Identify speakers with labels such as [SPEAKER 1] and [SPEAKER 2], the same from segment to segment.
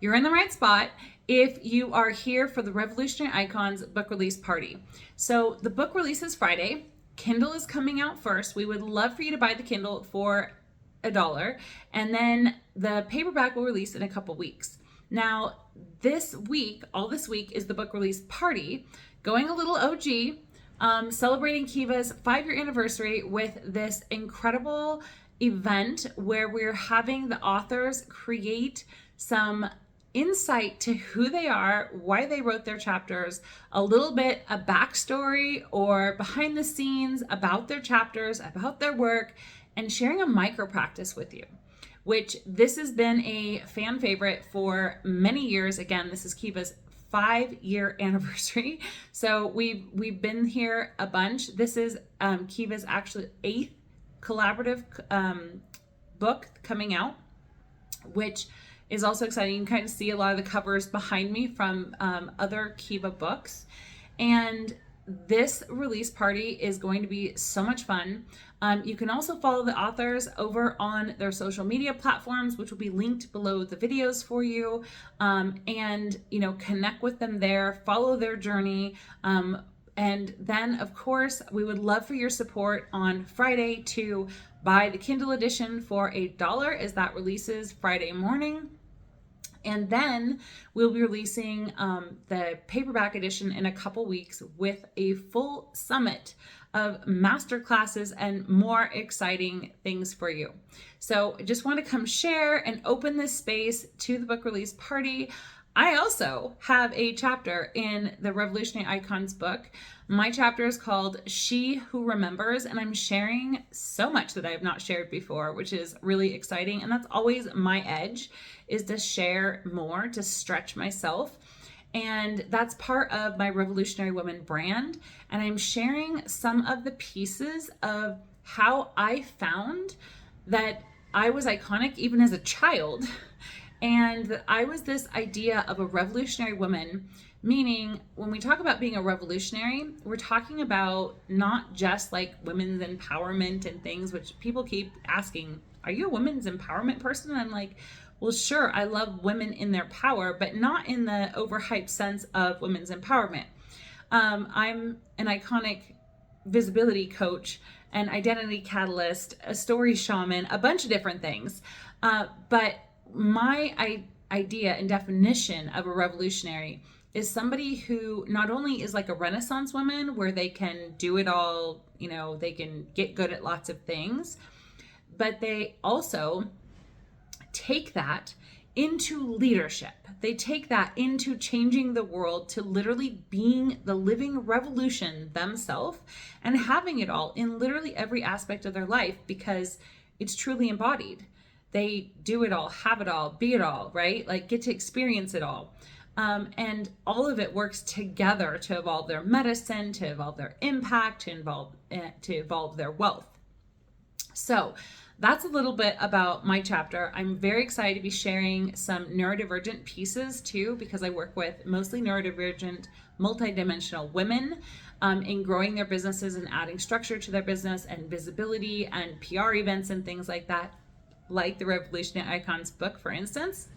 [SPEAKER 1] you're in the right spot if you are here for the Revolutionary Icons book release party. So the book release is Friday. Kindle is coming out first. We would love for you to buy the Kindle for $1, and then the paperback will release in a couple weeks. Now, all this week is the book release party, going a little OG, celebrating Kiva's 5-year anniversary with this incredible event where we're having the authors create some insight to who they are, why they wrote their chapters, a little bit a backstory or behind the scenes about their chapters, about their work, and sharing a micro practice with you, which this has been a fan favorite for many years. Again, this is Kiva's 5-year anniversary. So we've been here a bunch. This is Kiva's actually 8th collaborative book coming out, which is also exciting. You can kind of see a lot of the covers behind me from other Kiva books. And this release party is going to be so much fun. You can also follow the authors over on their social media platforms, which will be linked below the videos for you. And, connect with them there, follow their journey. And then, of course, we would love for your support on Friday to buy the Kindle edition for $1 as that releases Friday morning. And then we'll be releasing the paperback edition in a couple weeks with a full summit of master classes and more exciting things for you. So I just want to come share and open this space to the book release party. I also have a chapter in the Revolutionary Icons book. My chapter is called She Who Remembers, and I'm sharing so much that I have not shared before, which is really exciting. And that's always my edge, is to share more, to stretch myself. And that's part of my Revolutionary Woman brand. And I'm sharing some of the pieces of how I found that I was iconic even as a child. And that I was this idea of a revolutionary woman, meaning when we talk about being a revolutionary, we're talking about not just like women's empowerment and things, which people keep asking, are you a women's empowerment person? And I'm like, well, sure, I love women in their power, but not in the overhyped sense of women's empowerment. I'm an iconic visibility coach, an identity catalyst, a story shaman, a bunch of different things. But my idea and definition of a revolutionary is somebody who not only is like a Renaissance woman where they can do it all, they can get good at lots of things, but they also take that into leadership. They take that into changing the world, to literally being the living revolution themselves and having it all in literally every aspect of their life, because it's truly embodied. They do it all, have it all, be it all, right? Like get to experience it all. And all of it works together to evolve their medicine, to evolve their impact, to evolve their wealth. So that's a little bit about my chapter. I'm very excited to be sharing some neurodivergent pieces too, because I work with mostly neurodivergent, multidimensional women in growing their businesses and adding structure to their business and visibility and PR events and things like that, like the Revolutionary Icons book, for instance.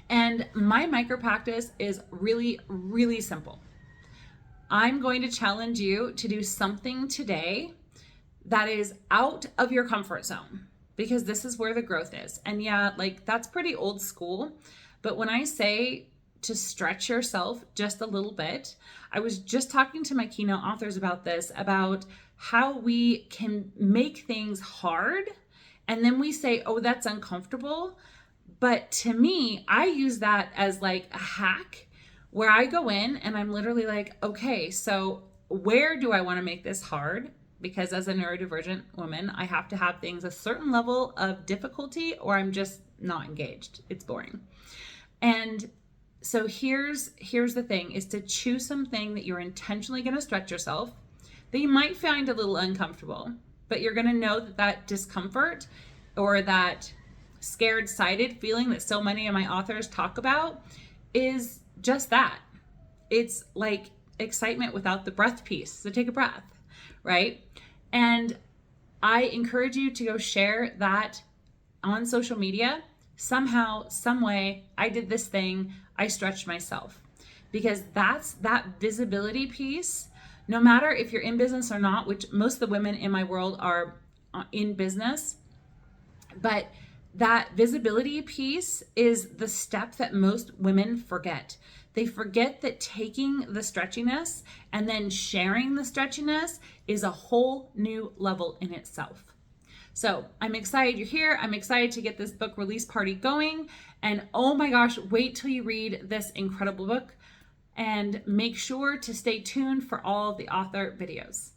[SPEAKER 1] And my micro practice is really, really simple. I'm going to challenge you to do something today that is out of your comfort zone, because this is where the growth is. And yeah, like that's pretty old school. But when I say to stretch yourself just a little bit, I was just talking to my keynote authors about this, about how we can make things hard. And then we say, oh, that's uncomfortable. But to me, I use that as like a hack where I go in and I'm literally like, okay, so where do I want to make this hard? Because as a neurodivergent woman, I have to have things a certain level of difficulty or I'm just not engaged. It's boring. And so here's the thing, is to choose something that you're intentionally going to stretch yourself, that you might find a little uncomfortable, but you're going to know that that discomfort or that scared sighted feeling that so many of my authors talk about is just that. It's like excitement without the breath piece. So take a breath, right? And I encourage you to go share that on social media somehow, some way, I did this thing, I stretched myself. Because that's that visibility piece. No matter if you're in business or not, which most of the women in my world are in business, but that visibility piece is the step that most women forget. They forget that taking the stretchiness and then sharing the stretchiness is a whole new level in itself. So I'm excited you're here. I'm excited to get this book release party going. And oh my gosh, wait till you read this incredible book. And make sure to stay tuned for all of the author videos.